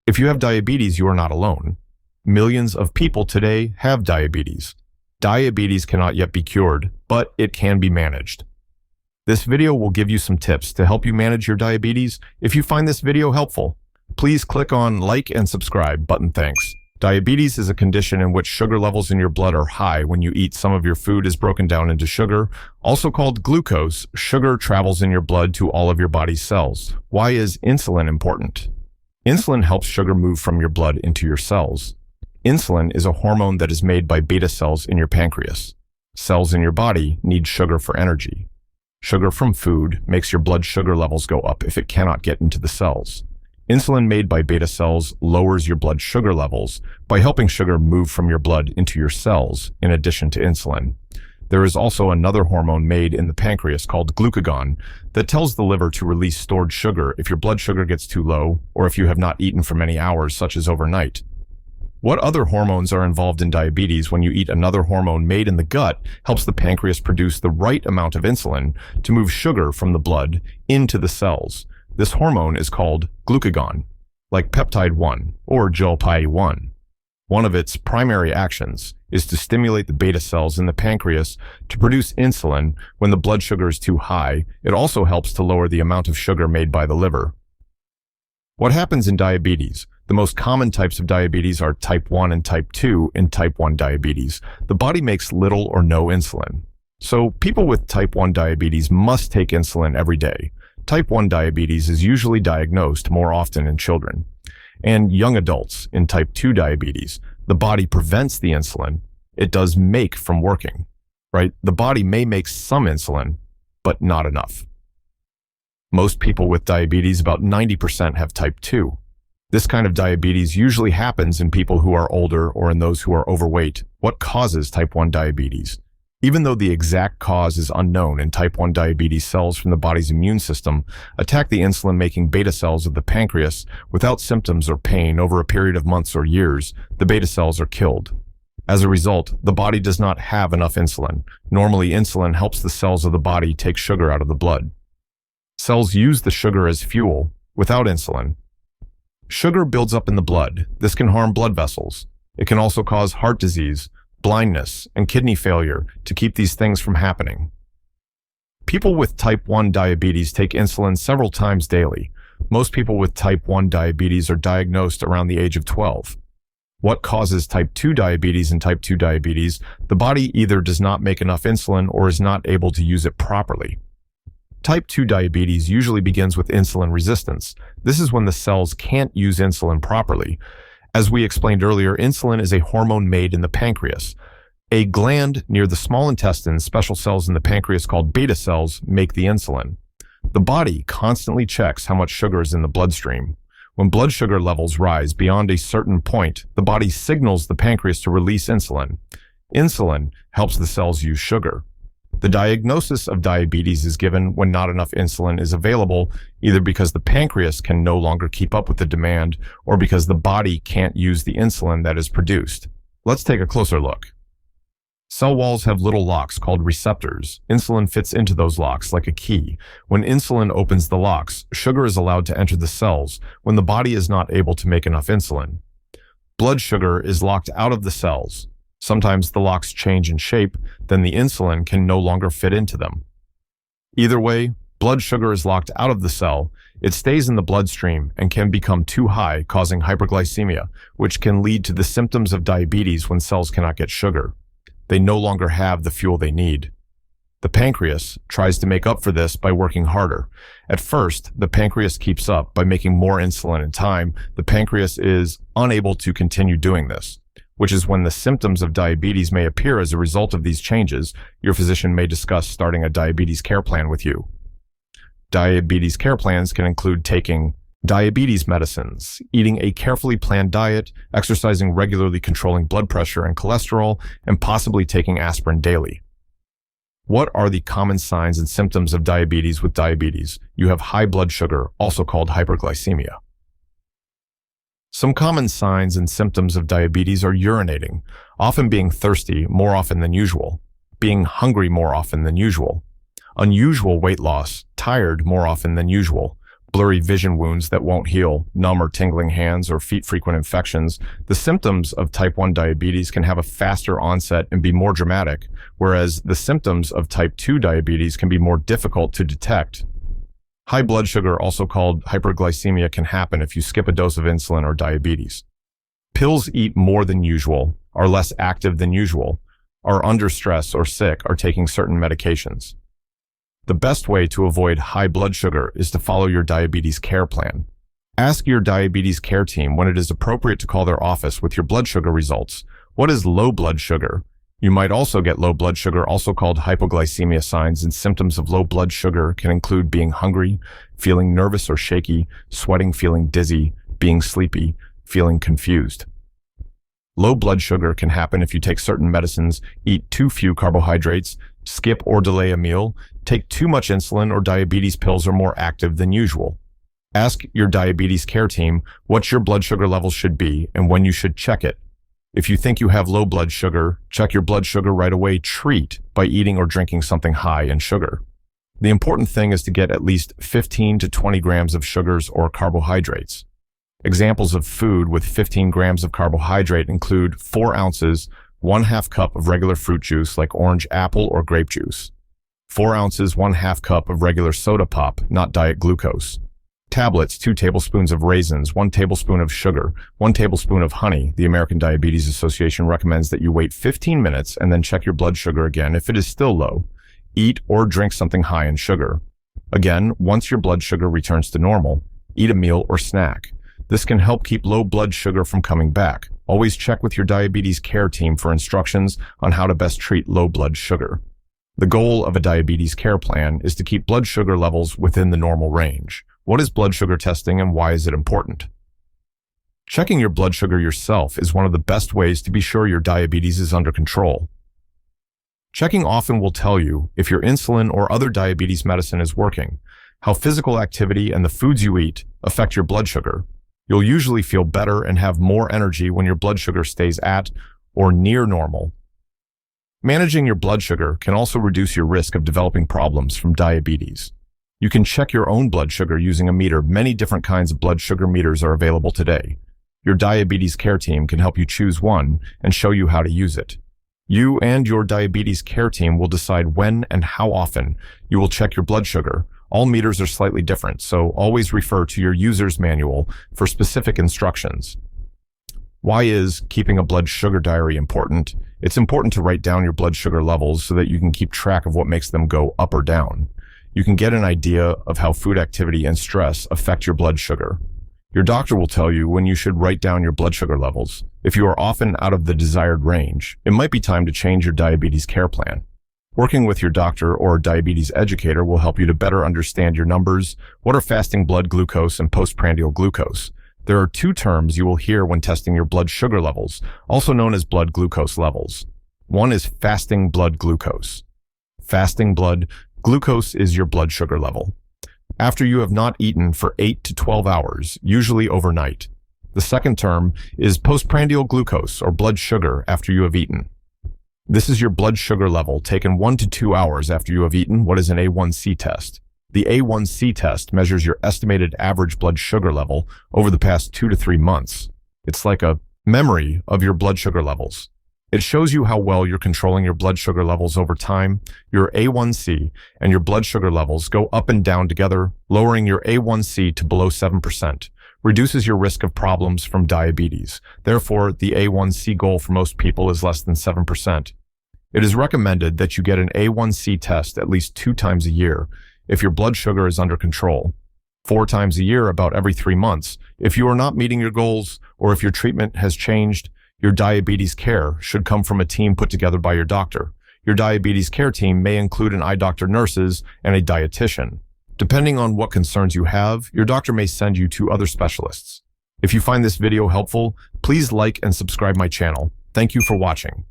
If you have diabetes, you are not alone. Millions of people today have diabetes. Diabetes cannot yet be cured, but it can be managed. This video will give you some tips to help you manage your diabetes. If you find this video helpful, please click on like and subscribe button. Thanks. Diabetes is a condition in which sugar levels in your blood are high when you eat. Some of your food is broken down into sugar, also called glucose. Sugar travels in your blood to all of your body's cells. Why is insulin important? Insulin helps sugar move from your blood into your cells. Insulin is a hormone that is made by beta cells in your pancreas. Cells in your body need sugar for energy. Sugar from food makes your blood sugar levels go up if it cannot get into the cells. Insulin made by beta cells lowers your blood sugar levels by helping sugar move from your blood into your cells, in addition to insulin. There is also another hormone made in the pancreas called glucagon that tells the liver to release stored sugar if your blood sugar gets too low or if you have not eaten for many hours, such as overnight. What other hormones are involved in diabetes? When you eat, another hormone made in the gut helps the pancreas produce the right amount of insulin to move sugar from the blood into the cells. This hormone is called glucagon, like peptide 1 or GLP-1. One of its primary actions is to stimulate the beta cells in the pancreas to produce insulin when the blood sugar is too high. It also helps to lower the amount of sugar made by the liver. What happens in diabetes? The most common types of diabetes are type 1 and type 2. In type 1 diabetes, the body makes little or no insulin. So people with type 1 diabetes must take insulin every day. Type 1 diabetes is usually diagnosed more often in children and young adults. In type 2 diabetes, the body prevents the insulin it does make from working, right? The body may make some insulin, but not enough. Most people with diabetes, about 90%, have type 2. This kind of diabetes usually happens in people who are older or in those who are overweight. What causes type 1 diabetes? Even though the exact cause is unknown, in type 1 diabetes, cells from the body's immune system attack the insulin-making beta cells of the pancreas without symptoms or pain. Over a period of months or years, the beta cells are killed. As a result, the body does not have enough insulin. Normally, insulin helps the cells of the body take sugar out of the blood. Cells use the sugar as fuel. Without insulin, sugar builds up in the blood. This can harm blood vessels. It can also cause heart disease, blindness, and kidney failure. To keep these things from happening, people with type 1 diabetes take insulin several times daily. Most people with type 1 diabetes are diagnosed around the age of 12. What causes type 2 diabetes? In type 2 diabetes, the body either does not make enough insulin or is not able to use it properly. Type 2 diabetes usually begins with insulin resistance. This is when the cells can't use insulin properly. As we explained earlier, insulin is a hormone made in the pancreas. A gland near the small intestine, special cells in the pancreas called beta cells make the insulin. The body constantly checks how much sugar is in the bloodstream. When blood sugar levels rise beyond a certain point, the body signals the pancreas to release insulin. Insulin helps the cells use sugar. The diagnosis of diabetes is given when not enough insulin is available, either because the pancreas can no longer keep up with the demand or because the body can't use the insulin that is produced. Let's take a closer look. Cell walls have little locks called receptors. Insulin fits into those locks like a key. When insulin opens the locks, sugar is allowed to enter the cells when the body is not able to make enough insulin. Blood sugar is locked out of the cells. Sometimes the locks change in shape, then the insulin can no longer fit into them. Either way, blood sugar is locked out of the cell. It stays in the bloodstream and can become too high, causing hyperglycemia, which can lead to the symptoms of diabetes when cells cannot get sugar. They no longer have the fuel they need. The pancreas tries to make up for this by working harder. At first, the pancreas keeps up by making more insulin. In time, the pancreas is unable to continue doing this, which is when the symptoms of diabetes may appear. As a result of these changes, your physician may discuss starting a diabetes care plan with you. Diabetes care plans can include taking diabetes medicines, eating a carefully planned diet, exercising regularly, controlling blood pressure and cholesterol, and possibly taking aspirin daily. What are the common signs and symptoms of diabetes? With diabetes, you have high blood sugar, also called hyperglycemia. Some common signs and symptoms of diabetes are urinating, often being thirsty more often than usual, being hungry more often than usual, unusual weight loss, tired more often than usual, blurry vision wounds that won't heal, numb or tingling hands, or frequent infections. The symptoms of type 1 diabetes can have a faster onset and be more dramatic, whereas the symptoms of type 2 diabetes can be more difficult to detect. High blood sugar, also called hyperglycemia, can happen if you skip a dose of insulin or diabetes. Pills eat more than usual, are less active than usual, are under stress or sick, are taking certain medications. The best way to avoid high blood sugar is to follow your diabetes care plan. Ask your diabetes care team when it is appropriate to call their office with your blood sugar results. What is low blood sugar? You might also get low blood sugar, also called hypoglycemia. Signs and symptoms of low blood sugar can include being hungry, feeling nervous or shaky, sweating, feeling dizzy, being sleepy, feeling confused. Low blood sugar can happen if you take certain medicines, eat too few carbohydrates, skip or delay a meal, take too much insulin, or diabetes pills are more active than usual. Ask your diabetes care team what your blood sugar levels should be and when you should check it. If you think you have low blood sugar, check your blood sugar right away. Treat by eating or drinking something high in sugar. The important thing is to get at least 15 to 20 grams of sugars or carbohydrates. Examples of food with 15 grams of carbohydrate include 4 ounces, 1/2 cup of regular fruit juice like orange, apple, or grape juice. 4 ounces, 1/2 cup of regular soda pop, not diet glucose. Tablets, 2 tablespoons of raisins, 1 tablespoon of sugar, 1 tablespoon of honey. The American Diabetes Association recommends that you wait 15 minutes and then check your blood sugar again if it is still low. Eat or drink something high in sugar. Again, once your blood sugar returns to normal, eat a meal or snack. This can help keep low blood sugar from coming back. Always check with your diabetes care team for instructions on how to best treat low blood sugar. The goal of a diabetes care plan is to keep blood sugar levels within the normal range. What is blood sugar testing and why is it important? Checking your blood sugar yourself is one of the best ways to be sure your diabetes is under control. Checking often will tell you if your insulin or other diabetes medicine is working, how physical activity and the foods you eat affect your blood sugar. You'll usually feel better and have more energy when your blood sugar stays at or near normal. Managing your blood sugar can also reduce your risk of developing problems from diabetes. You can check your own blood sugar using a meter. Many different kinds of blood sugar meters are available today. Your diabetes care team can help you choose one and show you how to use it. You and your diabetes care team will decide when and how often you will check your blood sugar. All meters are slightly different, so always refer to your user's manual for specific instructions. Why is keeping a blood sugar diary important? It's important to write down your blood sugar levels so that you can keep track of what makes them go up or down. You can get an idea of how food activity and stress affect your blood sugar. Your doctor will tell you when you should write down your blood sugar levels. If you are often out of the desired range, it might be time to change your diabetes care plan. Working with your doctor or diabetes educator will help you to better understand your numbers. What are fasting blood glucose and postprandial glucose? There are 2 terms you will hear when testing your blood sugar levels, also known as blood glucose levels. One is fasting blood glucose. Fasting blood glucose is your blood sugar level after you have not eaten for 8 to 12 hours, usually overnight. The second term is postprandial glucose, or blood sugar after you have eaten. This is your blood sugar level taken 1 to 2 hours after you have eaten. What is an A1C test? The A1C test measures your estimated average blood sugar level over the past 2 to 3 months. It's like a memory of your blood sugar levels. It shows you how well you're controlling your blood sugar levels over time. Your A1C and your blood sugar levels go up and down together. Lowering your A1C to below 7% reduces your risk of problems from diabetes. Therefore, the A1C goal for most people is less than 7%. It is recommended that you get an A1C test at least 2 times a year if your blood sugar is under control, 4 times a year about every 3 months. If you are not meeting your goals or if your treatment has changed, your diabetes care should come from a team put together by your doctor. Your diabetes care team may include an eye doctor, nurses, and a dietitian. Depending on what concerns you have, your doctor may send you to other specialists. If you find this video helpful, please like and subscribe my channel. Thank you for watching.